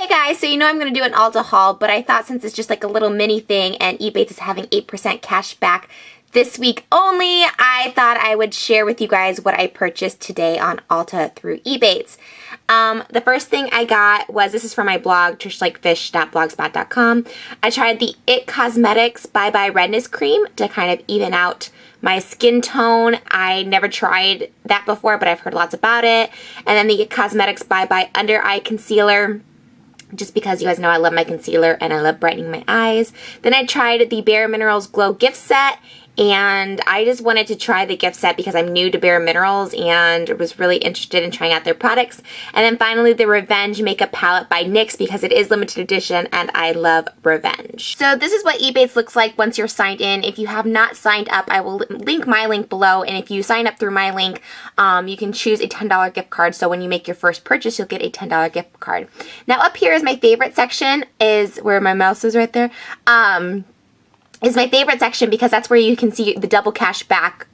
Hey guys, so you know I'm going to do an Ulta haul, but I thought since it's just like a little mini thing and eBates is having 8% cash back this week only, I thought I would share with you guys what I purchased today on Ulta through eBates. The first thing I got was, this is from my blog, trishlikefish.blogspot.com. I tried the It Cosmetics Bye Bye Redness Cream to kind of even out my skin tone. I never tried that before, but I've heard lots about it. And then the It Cosmetics Bye Bye Under Eye Concealer, just because you guys know I love my concealer and I love brightening my eyes. Then I tried the Bare Minerals Glow Gift Set, and I just wanted to try the gift set because I'm new to Bare Minerals and was really interested in trying out their products. And then finally the Revenge Makeup Palette by NYX, because it is limited edition and I love revenge. So this is what eBates looks like once you're signed in. If you have not signed up, I will link my link below, and if you sign up through my link, you can choose a $10 gift card. So when you make your first purchase, you'll get a $10 gift card. Now up here is my favorite section, is where my mouse is right there. Is my favorite section because that's where you can see the double cash back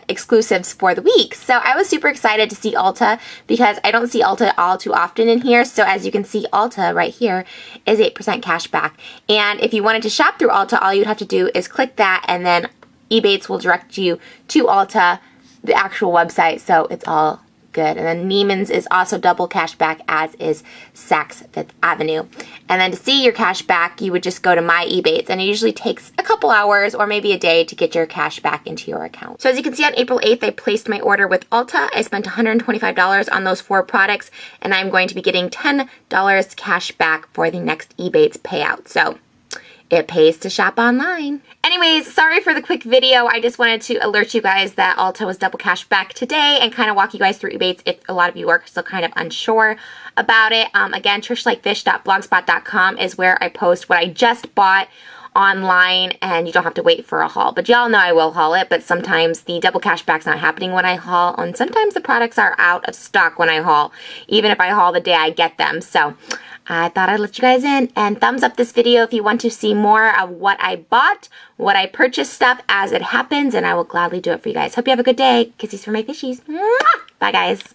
exclusives for the week. So I was super excited to see Ulta because I don't see Ulta all too often in here. So as you can see, Ulta right here is 8% cash back. And if you wanted to shop through Ulta, all you'd have to do is click that, and then eBates will direct you to Ulta, the actual website. So it's all good. And then Neiman's is also double cash back, as is Saks Fifth Avenue. And then to see your cash back, you would just go to My eBates, and it usually takes a couple hours or maybe a day to get your cash back into your account. So as you can see, on April 8th, I placed my order with Ulta. I spent $125 on those 4 products, and I'm going to be getting $10 cash back for the next eBates payout. So it pays to shop online. Anyways, sorry for the quick video. I just wanted to alert you guys that Ulta was double cash back today and kind of walk you guys through eBates if a lot of you are still kind of unsure about it. Again, trishlikefish.blogspot.com is where I post what I just bought online, and you don't have to wait for a haul. But y'all know I will haul it, but sometimes the double cash back's not happening when I haul, and sometimes the products are out of stock when I haul, even if I haul the day I get them. So I thought I'd let you guys in, and thumbs up this video if you want to see more of what I bought, what I purchased stuff as it happens, and I will gladly do it for you guys. Hope you have a good day. Kisses for my fishies. Mwah! Bye guys.